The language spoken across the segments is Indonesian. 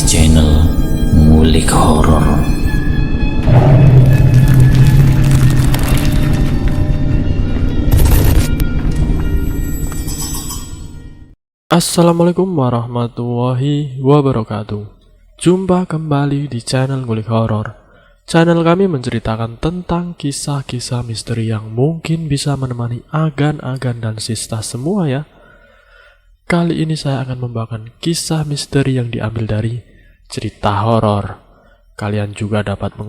channel Ngulik Horor. Assalamualaikum warahmatullahi wabarakatuh. Jumpa kembali di channel Ngulik Horor. Channel kami menceritakan tentang kisah-kisah misteri yang mungkin bisa menemani agan-agan dan sista semua ya. Kali ini saya akan membawakan kisah misteri yang diambil dari cerita horor. Kalian juga dapat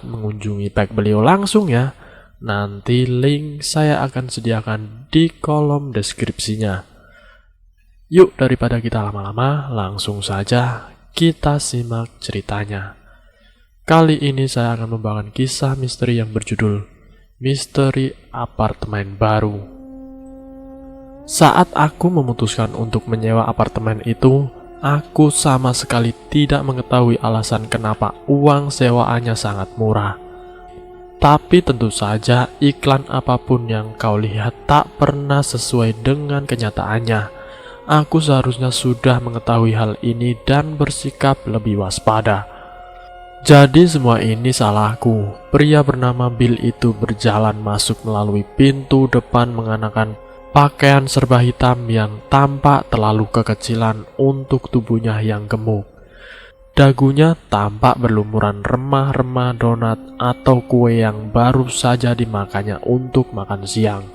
mengunjungi page beliau langsung ya. Nanti link saya akan sediakan di kolom deskripsinya. Yuk, daripada kita lama-lama, langsung saja kita simak ceritanya. Kali ini saya akan membawakan kisah misteri yang berjudul Misteri Apartemen Baru. Saat aku memutuskan untuk menyewa apartemen itu, aku sama sekali tidak mengetahui alasan kenapa uang sewaannya sangat murah. Tapi tentu saja iklan apapun yang kau lihat tak pernah sesuai dengan kenyataannya. Aku seharusnya sudah mengetahui hal ini dan bersikap lebih waspada. Jadi semua ini salahku. Pria bernama Bill itu berjalan masuk melalui pintu depan mengenakan pakaian serba hitam yang tampak terlalu kekecilan untuk tubuhnya yang gemuk. Dagunya tampak berlumuran remah-remah donat atau kue yang baru saja dimakannya untuk makan siang.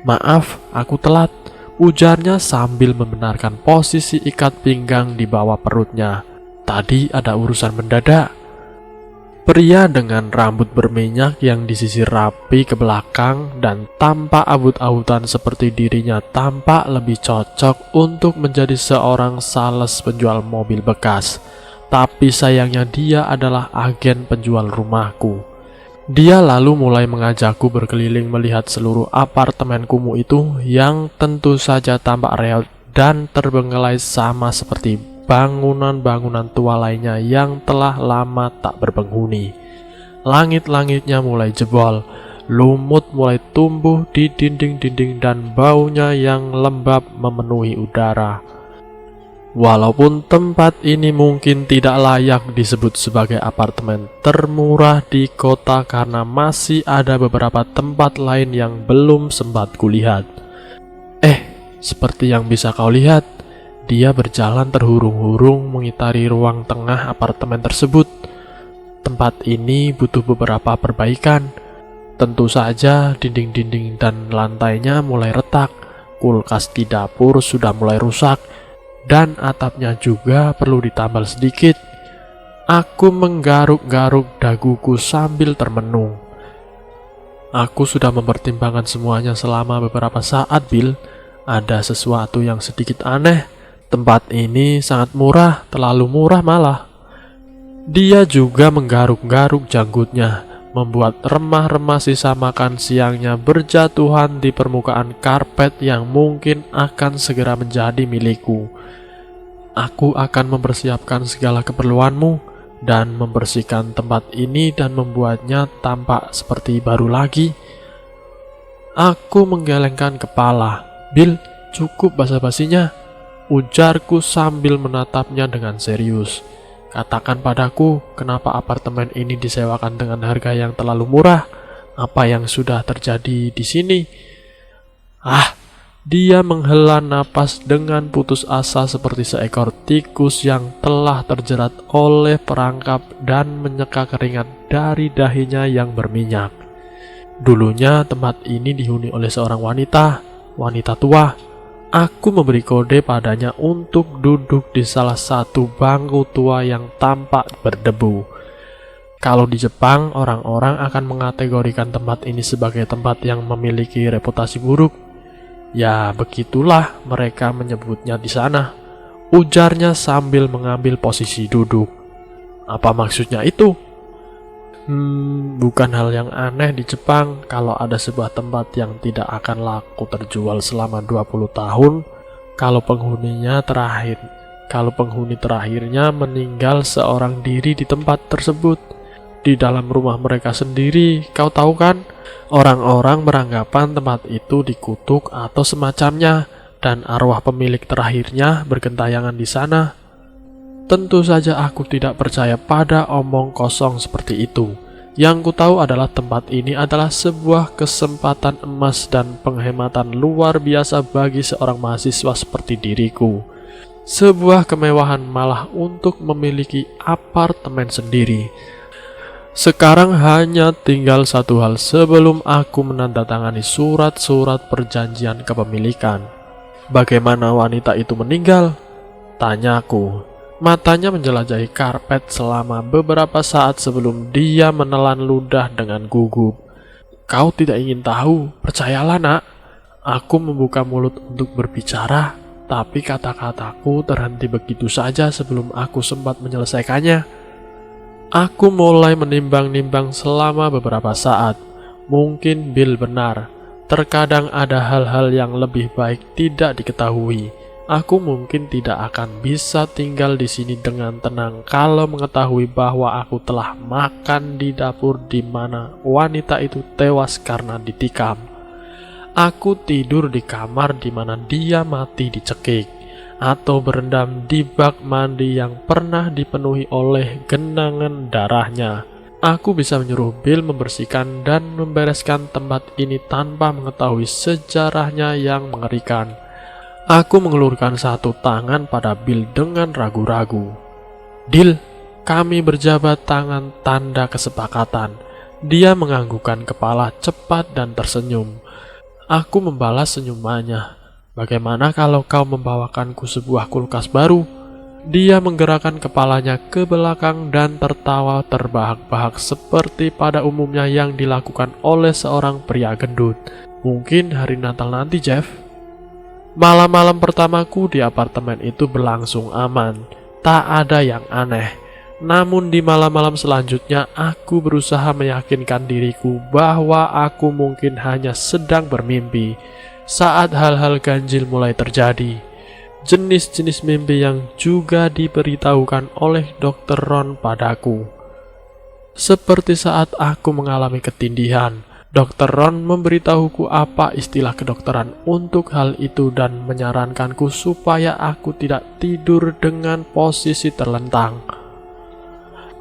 "Maaf, aku telat," ujarnya sambil membenarkan posisi ikat pinggang di bawah perutnya. "Tadi ada urusan mendadak." Pria dengan rambut berminyak yang disisir rapi ke belakang dan tampak abut-abutan seperti dirinya tampak lebih cocok untuk menjadi seorang sales penjual mobil bekas. Tapi sayangnya dia adalah agen penjual rumahku. Dia lalu mulai mengajakku berkeliling melihat seluruh apartemen kumuh itu yang tentu saja tampak reot dan terbengkelai sama seperti bangunan-bangunan tua lainnya yang telah lama tak berpenghuni. Langit-langitnya mulai jebol, lumut mulai tumbuh di dinding-dinding dan baunya yang lembab memenuhi udara. Walaupun tempat ini mungkin tidak layak disebut sebagai apartemen termurah di kota karena masih ada beberapa tempat lain yang belum sempat kulihat. Seperti yang bisa kau lihat, dia berjalan terhurung-hurung mengitari ruang tengah apartemen tersebut. Tempat ini butuh beberapa perbaikan. Tentu saja dinding-dinding dan lantainya mulai retak, kulkas di dapur sudah mulai rusak, dan atapnya juga perlu ditambal sedikit. Aku menggaruk-garuk daguku sambil termenung. Aku sudah mempertimbangkan semuanya selama beberapa saat, Bill. Ada sesuatu yang sedikit aneh. Tempat ini sangat murah, terlalu murah malah. Dia juga menggaruk-garuk janggutnya, membuat remah-remah sisa makan siangnya berjatuhan di permukaan karpet yang mungkin akan segera menjadi milikku. "Aku akan mempersiapkan segala keperluanmu dan membersihkan tempat ini dan membuatnya tampak seperti baru lagi." Aku menggelengkan kepala. "Bill, cukup basa-basinya," ujarku sambil menatapnya dengan serius. "Katakan padaku, kenapa apartemen ini disewakan dengan harga yang terlalu murah? Apa yang sudah terjadi di sini?" Dia menghela napas dengan putus asa seperti seekor tikus yang telah terjerat oleh perangkap dan menyeka keringat dari dahinya yang berminyak. "Dulunya tempat ini dihuni oleh seorang wanita tua. Aku memberi kode padanya untuk duduk di salah satu bangku tua yang tampak berdebu. Kalau di Jepang, orang-orang akan mengategorikan tempat ini sebagai tempat yang memiliki reputasi buruk. Ya, begitulah mereka menyebutnya di sana," ujarnya sambil mengambil posisi duduk. "Apa maksudnya itu?" Bukan hal yang aneh di Jepang kalau ada sebuah tempat yang tidak akan laku terjual selama 20 tahun kalau penghuni terakhirnya meninggal seorang diri di tempat tersebut. Di dalam rumah mereka sendiri, kau tahu kan? Orang-orang beranggapan tempat itu dikutuk atau semacamnya. dan arwah pemilik terakhirnya bergentayangan di sana. Tentu saja aku tidak percaya pada omong kosong seperti itu. Yang ku tahu adalah tempat ini adalah sebuah kesempatan emas dan penghematan luar biasa bagi seorang mahasiswa seperti diriku. Sebuah kemewahan malah untuk memiliki apartemen sendiri. Sekarang hanya tinggal satu hal sebelum aku menandatangani surat-surat perjanjian kepemilikan. Bagaimana wanita itu meninggal? Tanyaku. Matanya menjelajahi karpet selama beberapa saat sebelum dia menelan ludah dengan gugup. Kau tidak ingin tahu? Percayalah, nak. Aku membuka mulut untuk berbicara, tapi kata-kataku terhenti begitu saja sebelum aku sempat menyelesaikannya. Aku mulai menimbang-nimbang selama beberapa saat. Mungkin Bill benar. Terkadang ada hal-hal yang lebih baik tidak diketahui. Aku mungkin tidak akan bisa tinggal di sini dengan tenang kalau mengetahui bahwa aku telah makan di dapur di mana wanita itu tewas karena ditikam. Aku tidur di kamar di mana dia mati dicekik, atau berendam di bak mandi yang pernah dipenuhi oleh genangan darahnya. Aku bisa menyuruh Bill membersihkan dan membereskan tempat ini tanpa mengetahui sejarahnya yang mengerikan. Aku mengelurkan satu tangan pada Bill dengan ragu-ragu. "Deal," kami berjabat tangan tanda kesepakatan. Dia menganggukkan kepala cepat dan tersenyum. Aku membalas senyumannya. "Bagaimana kalau kau membawakanku sebuah kulkas baru?" Dia menggerakkan kepalanya ke belakang dan tertawa terbahak-bahak seperti pada umumnya yang dilakukan oleh seorang pria gendut. "Mungkin hari Natal nanti, Jeff." Malam-malam pertamaku di apartemen itu berlangsung aman, tak ada yang aneh. Namun di malam-malam selanjutnya aku berusaha meyakinkan diriku bahwa aku mungkin hanya sedang bermimpi saat hal-hal ganjil mulai terjadi. Jenis-jenis mimpi yang juga diberitahukan oleh Dr. Ron padaku. Seperti saat aku mengalami ketindihan, Dr. Ron memberitahuku apa istilah kedokteran untuk hal itu dan menyarankanku supaya aku tidak tidur dengan posisi terlentang.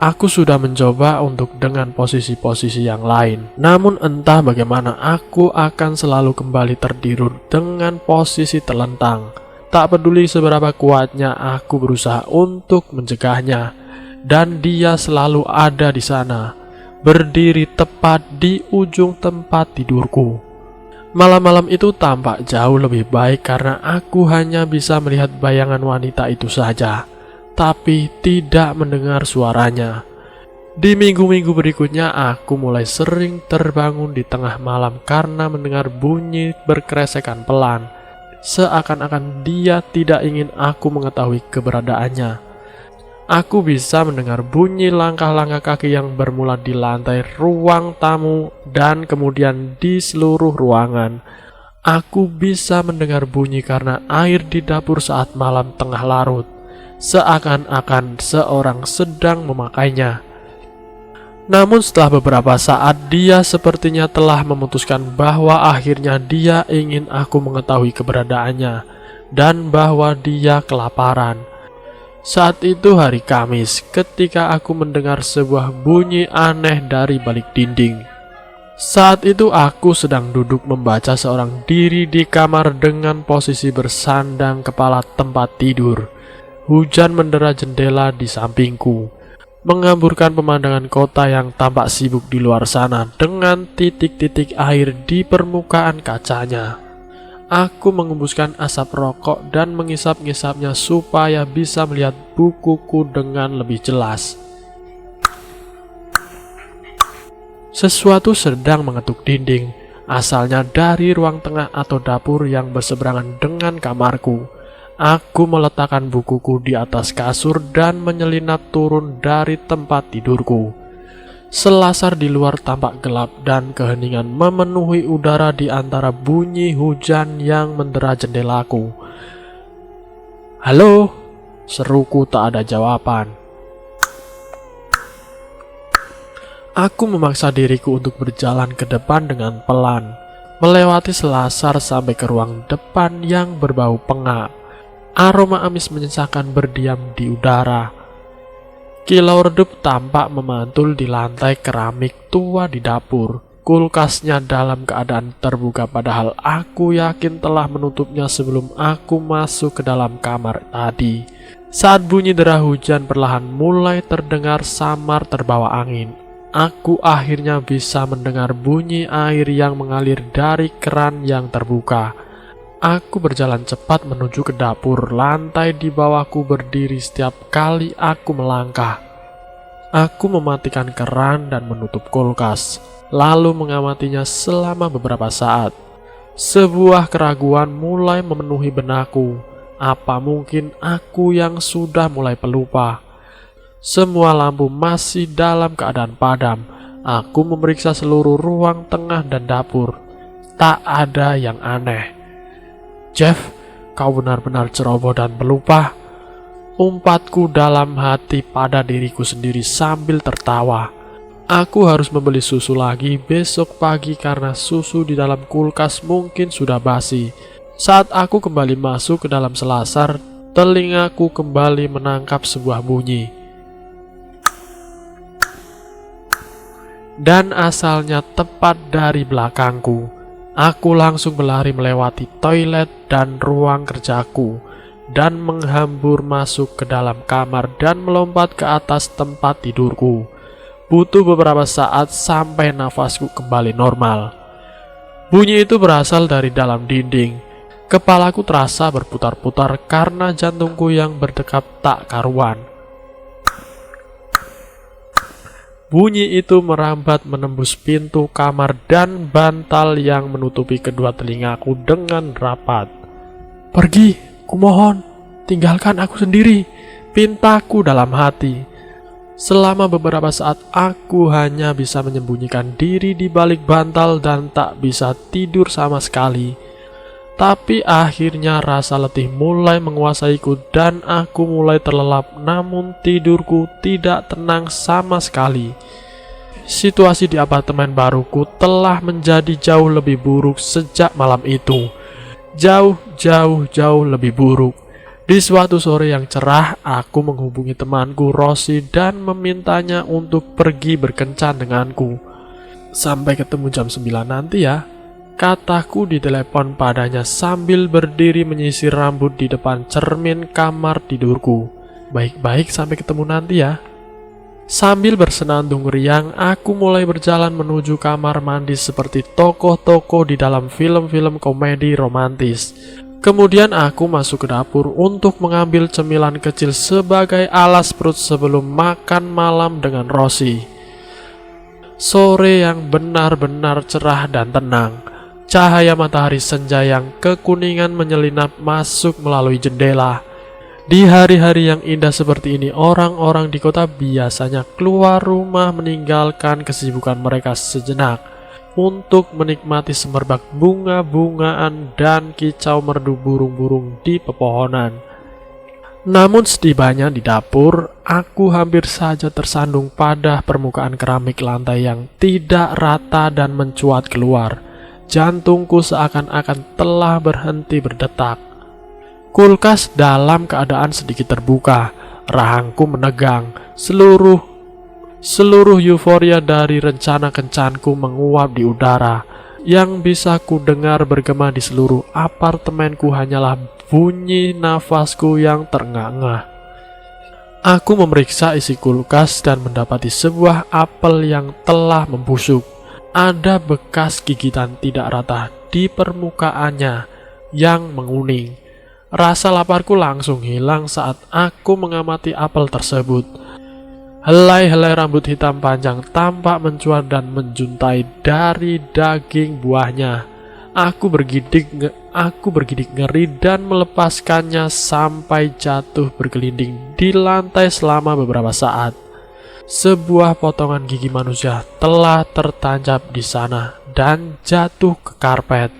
Aku sudah mencoba untuk dengan posisi-posisi yang lain, namun entah bagaimana aku akan selalu kembali tertidur dengan posisi terlentang. Tak peduli seberapa kuatnya aku berusaha untuk mencegahnya, dan dia selalu ada di sana, berdiri tepat di ujung tempat tidurku. Malam-malam itu tampak jauh lebih baik karena aku hanya bisa melihat bayangan wanita itu saja, tapi tidak mendengar suaranya. Di minggu-minggu berikutnya aku mulai sering terbangun di tengah malam karena mendengar bunyi berkeresekan pelan, seakan-akan dia tidak ingin aku mengetahui keberadaannya. Aku bisa mendengar bunyi langkah-langkah kaki yang bermula di lantai ruang tamu dan kemudian di seluruh ruangan. Aku bisa mendengar bunyi karena air di dapur saat malam tengah larut, seakan-akan seorang sedang memakainya. Namun setelah beberapa saat dia sepertinya telah memutuskan bahwa akhirnya dia ingin aku mengetahui keberadaannya dan bahwa dia kelaparan. Saat itu hari Kamis, ketika aku mendengar sebuah bunyi aneh dari balik dinding. Saat itu aku sedang duduk membaca seorang diri di kamar dengan posisi bersandang kepala tempat tidur. Hujan mendera jendela di sampingku, mengamburkan pemandangan kota yang tampak sibuk di luar sana dengan titik-titik air di permukaan kacanya. Aku mengembuskan asap rokok dan mengisap-ngisapnya supaya bisa melihat bukuku dengan lebih jelas. Sesuatu sedang mengetuk dinding, asalnya dari ruang tengah atau dapur yang berseberangan dengan kamarku. Aku meletakkan bukuku di atas kasur dan menyelinap turun dari tempat tidurku. Selasar di luar tampak gelap dan keheningan memenuhi udara di antara bunyi hujan yang mendera jendelaku. "Halo?" seruku tak ada jawaban. Aku memaksa diriku untuk berjalan ke depan dengan pelan. melewati selasar sampai ke ruang depan yang berbau pengap. Aroma amis menyesakan berdiam di udara. Kilau redup tampak memantul di lantai keramik tua di dapur. Kulkasnya dalam keadaan terbuka, padahal aku yakin telah menutupnya sebelum aku masuk ke dalam kamar tadi. Saat bunyi derah hujan perlahan mulai terdengar samar terbawa angin, aku akhirnya bisa mendengar bunyi air yang mengalir dari keran yang terbuka. Aku berjalan cepat menuju ke dapur. Lantai di bawahku berdiri setiap kali aku melangkah. Aku mematikan keran dan menutup kulkas, lalu mengamatinya selama beberapa saat. Sebuah keraguan mulai memenuhi benakku. Apa mungkin aku yang sudah mulai pelupa? Semua lampu masih dalam keadaan padam. Aku memeriksa seluruh ruang tengah dan dapur. Tak ada yang aneh. Jeff, kau benar-benar ceroboh dan pelupa. Umpatku dalam hati pada diriku sendiri sambil tertawa. Aku harus membeli susu lagi besok pagi karena susu di dalam kulkas mungkin sudah basi. Saat aku kembali masuk ke dalam selasar, telingaku kembali menangkap sebuah bunyi. Dan asalnya tepat dari belakangku. Aku langsung berlari melewati toilet dan ruang kerjaku dan menghambur masuk ke dalam kamar dan melompat ke atas tempat tidurku. Butuh beberapa saat sampai nafasku kembali normal. Bunyi itu berasal dari dalam dinding. Kepalaku terasa berputar-putar karena jantungku yang berdetak tak karuan. Bunyi itu merambat menembus pintu kamar dan bantal yang menutupi kedua telingaku dengan rapat. "Pergi, kumohon, tinggalkan aku sendiri," pintaku dalam hati. Selama beberapa saat aku hanya bisa menyembunyikan diri di balik bantal dan tak bisa tidur sama sekali. Tapi akhirnya rasa letih mulai menguasaiku dan aku mulai terlelap, namun tidurku tidak tenang sama sekali. Situasi di apartemen baruku telah menjadi jauh lebih buruk sejak malam itu. Jauh lebih buruk. Di suatu sore yang cerah, aku menghubungi temanku Rosi dan memintanya untuk pergi berkencan denganku. "Sampai ketemu jam 9 nanti ya," kataku di telepon padanya sambil berdiri menyisir rambut di depan cermin kamar tidurku. "Baik-baik, sampai ketemu nanti ya." Sambil bersenandung riang, aku mulai berjalan menuju kamar mandi seperti tokoh-tokoh di dalam film-film komedi romantis. Kemudian aku masuk ke dapur untuk mengambil cemilan kecil sebagai alas perut sebelum makan malam dengan Rosi. Sore yang benar-benar cerah dan tenang. Cahaya matahari senja yang kekuningan menyelinap masuk melalui jendela. Di hari-hari yang indah seperti ini, orang-orang di kota biasanya keluar rumah meninggalkan kesibukan mereka sejenak untuk menikmati semerbak bunga-bungaan dan kicau merdu burung-burung di pepohonan. Namun setibanya di dapur, aku hampir saja tersandung pada permukaan keramik lantai yang tidak rata dan mencuat keluar. Jantungku seakan-akan telah berhenti berdetak. Kulkas dalam keadaan sedikit terbuka, rahangku menegang. Seluruh euforia dari rencana kencanku menguap di udara. Yang bisa ku dengar bergema di seluruh apartemenku hanyalah bunyi nafasku yang terengah-engah. Aku memeriksa isi kulkas dan mendapati sebuah apel yang telah membusuk. Ada bekas gigitan tidak rata di permukaannya yang menguning. Rasa laparku langsung hilang saat aku mengamati apel tersebut. Helai-helai rambut hitam panjang tampak mencuat dan menjuntai dari daging buahnya. Aku bergidik ngeri dan melepaskannya sampai jatuh bergelinding di lantai selama beberapa saat. Sebuah potongan gigi manusia telah tertancap di sana dan jatuh ke karpet.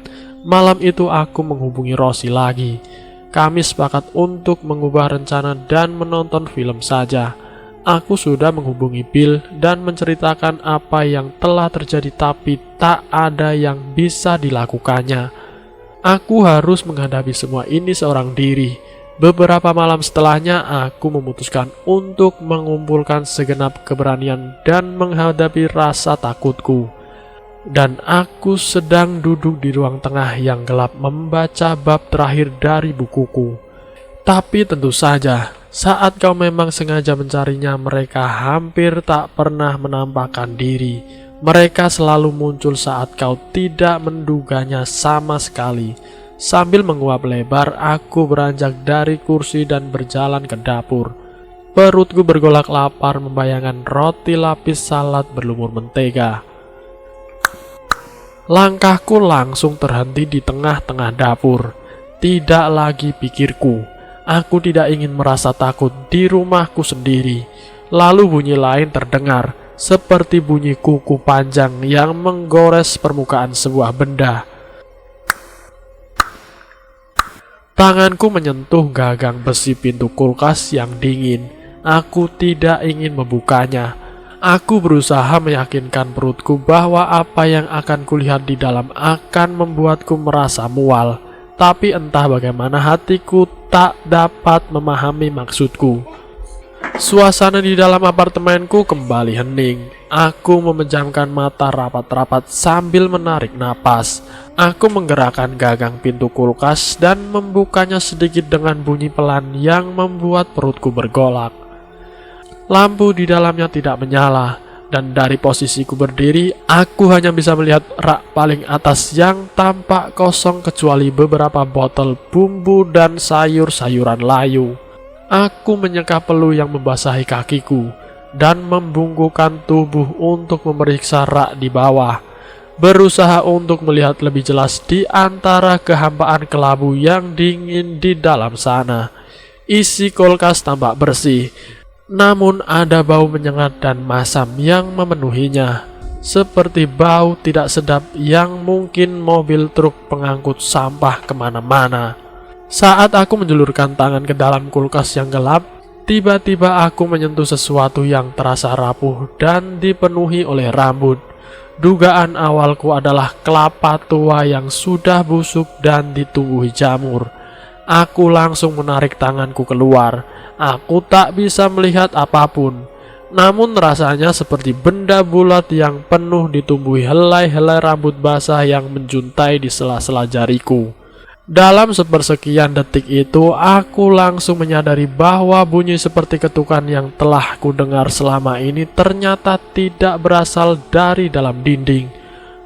Malam itu aku menghubungi Rosi lagi. Kami sepakat untuk mengubah rencana dan menonton film saja. Aku sudah menghubungi Bill dan menceritakan apa yang telah terjadi, tapi tak ada yang bisa dilakukannya. Aku harus menghadapi semua ini seorang diri. Beberapa malam setelahnya, aku memutuskan untuk mengumpulkan segenap keberanian dan menghadapi rasa takutku. Dan aku sedang duduk di ruang tengah yang gelap membaca bab terakhir dari bukuku. Tapi tentu saja, saat kau memang sengaja mencarinya, mereka hampir tak pernah menampakkan diri. Mereka selalu muncul saat kau tidak menduganya sama sekali. Sambil menguap lebar, aku beranjak dari kursi dan berjalan ke dapur. Perutku bergolak lapar membayangkan roti lapis salad berlumur mentega. Langkahku langsung terhenti di tengah-tengah dapur. Tidak lagi pikirku. Aku tidak ingin merasa takut di rumahku sendiri. Lalu bunyi lain terdengar, seperti bunyi kuku panjang yang menggores permukaan sebuah benda. Tanganku menyentuh gagang besi pintu kulkas yang dingin. Aku tidak ingin membukanya. Aku berusaha meyakinkan perutku bahwa apa yang akan kulihat di dalam akan membuatku merasa mual. Tapi entah bagaimana hatiku tak dapat memahami maksudku. Suasana di dalam apartemenku kembali hening. Aku memejamkan mata rapat-rapat sambil menarik napas. Aku menggerakkan gagang pintu kulkas dan membukanya sedikit dengan bunyi pelan yang membuat perutku bergolak. Lampu di dalamnya tidak menyala, dan dari posisiku berdiri, aku hanya bisa melihat rak paling atas yang tampak kosong kecuali beberapa botol bumbu dan sayur-sayuran layu. Aku menyeka peluh yang membasahi kakiku dan membungkukkan tubuh untuk memeriksa rak di bawah, berusaha untuk melihat lebih jelas di antara kehampaan kelabu yang dingin di dalam sana. Isi kulkas tampak bersih, namun ada bau menyengat dan masam yang memenuhinya, seperti bau tidak sedap yang mungkin mobil truk pengangkut sampah kemana-mana. Saat aku menjulurkan tangan ke dalam kulkas yang gelap, tiba-tiba aku menyentuh sesuatu yang terasa rapuh dan dipenuhi oleh rambut. Dugaan awalku adalah kelapa tua yang sudah busuk dan ditumbuhi jamur. Aku langsung menarik tanganku keluar. Aku tak bisa melihat apapun, namun rasanya seperti benda bulat yang penuh ditumbuhi helai-helai rambut basah yang menjuntai di sela-sela jariku. Dalam sepersekian detik itu, aku langsung menyadari bahwa bunyi seperti ketukan yang telah kudengar selama ini ternyata tidak berasal dari dalam dinding.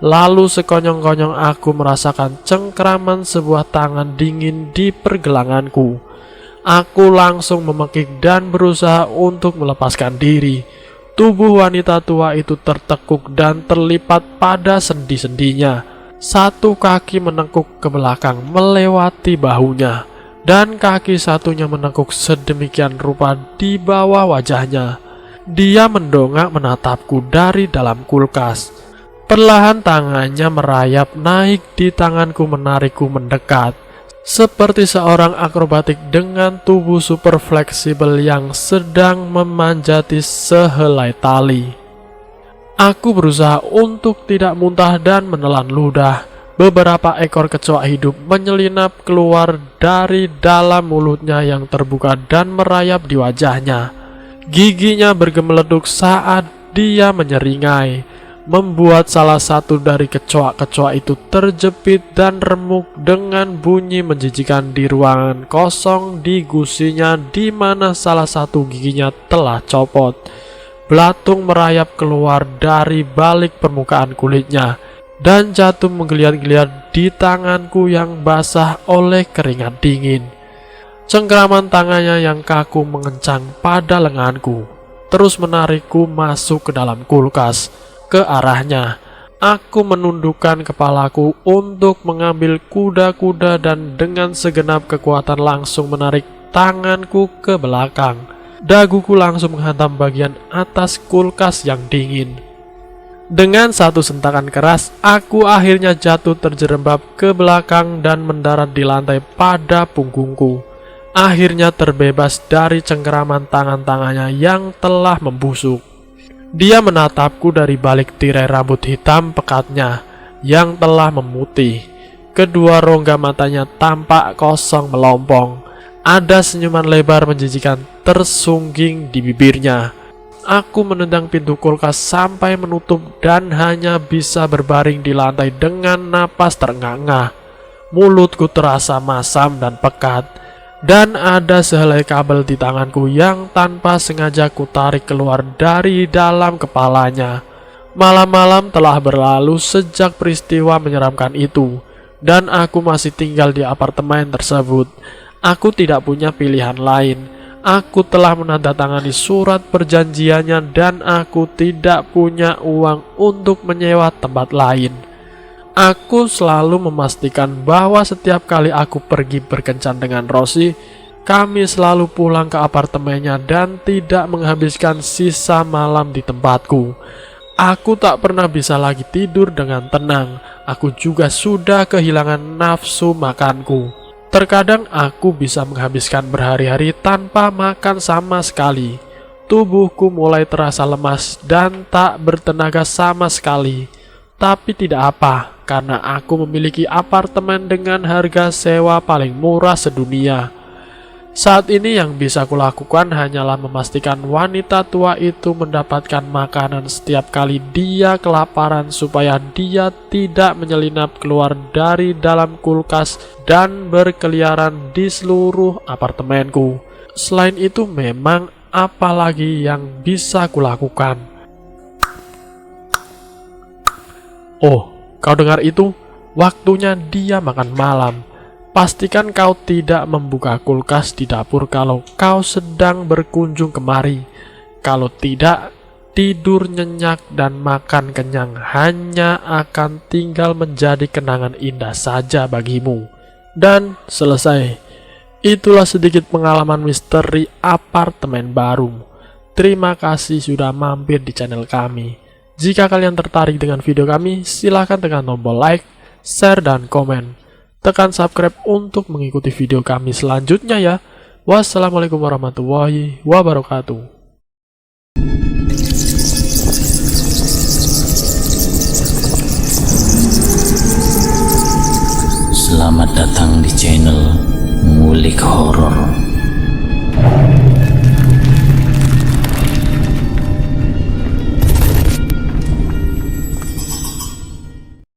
Lalu sekonyong-konyong aku merasakan cengkraman sebuah tangan dingin di pergelanganku. Aku langsung memekik dan berusaha untuk melepaskan diri. Tubuh wanita tua itu tertekuk dan terlipat pada sendi-sendinya. Satu kaki menekuk ke belakang melewati bahunya, dan kaki satunya menekuk sedemikian rupa di bawah wajahnya. Dia mendongak menatapku dari dalam kulkas. Perlahan tangannya merayap naik di tanganku, menarikku mendekat, seperti seorang akrobatik dengan tubuh super fleksibel yang sedang memanjati sehelai tali. Aku berusaha untuk tidak muntah dan menelan ludah. Beberapa ekor kecoak hidup menyelinap keluar dari dalam mulutnya yang terbuka dan merayap di wajahnya. Giginya bergemeleduk saat dia menyeringai, membuat salah satu dari kecoak-kecoak itu terjepit dan remuk dengan bunyi menjijikan di ruangan kosong di gusinya di mana salah satu giginya telah copot. Belatung merayap keluar dari balik permukaan kulitnya dan jatuh menggeliat-geliat di tanganku yang basah oleh keringat dingin. Cengkraman tangannya yang kaku mengencang pada lenganku, terus menarikku masuk ke dalam kulkas. Ke arahnya, aku menundukkan kepalaku untuk mengambil kuda-kuda dan dengan segenap kekuatan langsung menarik tanganku ke belakang. Daguku langsung menghantam bagian atas kulkas yang dingin. Dengan satu sentakan keras, aku akhirnya jatuh terjerembab ke belakang dan mendarat di lantai pada punggungku. akhirnya terbebas dari cengkeraman tangan-tangannya yang telah membusuk. Dia menatapku dari balik tirai rambut hitam pekatnya yang telah memutih. Kedua rongga matanya tampak kosong melompong. Ada senyuman lebar menjijikan tersungging di bibirnya. Aku menendang pintu kulkas sampai menutup dan hanya bisa berbaring di lantai dengan napas terengah-engah. Mulutku terasa masam dan pekat, dan ada sehelai kabel di tanganku yang tanpa sengaja kutarik keluar dari dalam kepalanya. Malam-malam telah berlalu sejak peristiwa menyeramkan itu, dan aku masih tinggal di apartemen tersebut. Aku tidak punya pilihan lain. Aku telah menandatangani surat perjanjiannya dan aku tidak punya uang untuk menyewa tempat lain. Aku selalu memastikan bahwa setiap kali aku pergi berkencan dengan Rosie, kami selalu pulang ke apartemennya dan tidak menghabiskan sisa malam di tempatku. Aku tak pernah bisa lagi tidur dengan tenang. Aku juga sudah kehilangan nafsu makanku. Terkadang aku bisa menghabiskan berhari-hari tanpa makan sama sekali. Tubuhku mulai terasa lemas dan tak bertenaga sama sekali. Tapi tidak apa, karena aku memiliki apartemen dengan harga sewa paling murah sedunia. Saat ini yang bisa kulakukan hanyalah memastikan wanita tua itu mendapatkan makanan setiap kali dia kelaparan supaya dia tidak menyelinap keluar dari dalam kulkas dan berkeliaran di seluruh apartemenku. Selain itu memang apalagi yang bisa kulakukan. Oh, kau dengar itu? Waktunya dia makan malam. Pastikan kau tidak membuka kulkas di dapur kalau kau sedang berkunjung kemari. Kalau tidak, tidur nyenyak dan makan kenyang hanya akan tinggal menjadi kenangan indah saja bagimu. Dan selesai. Itulah sedikit pengalaman misteri apartemen baru. Terima kasih sudah mampir di channel kami. Jika kalian tertarik dengan video kami, silahkan tekan tombol like, share, dan komen. Tekan subscribe untuk mengikuti video kami selanjutnya ya. Wassalamualaikum warahmatullahi wabarakatuh. Selamat datang di channel Ngulik Horor.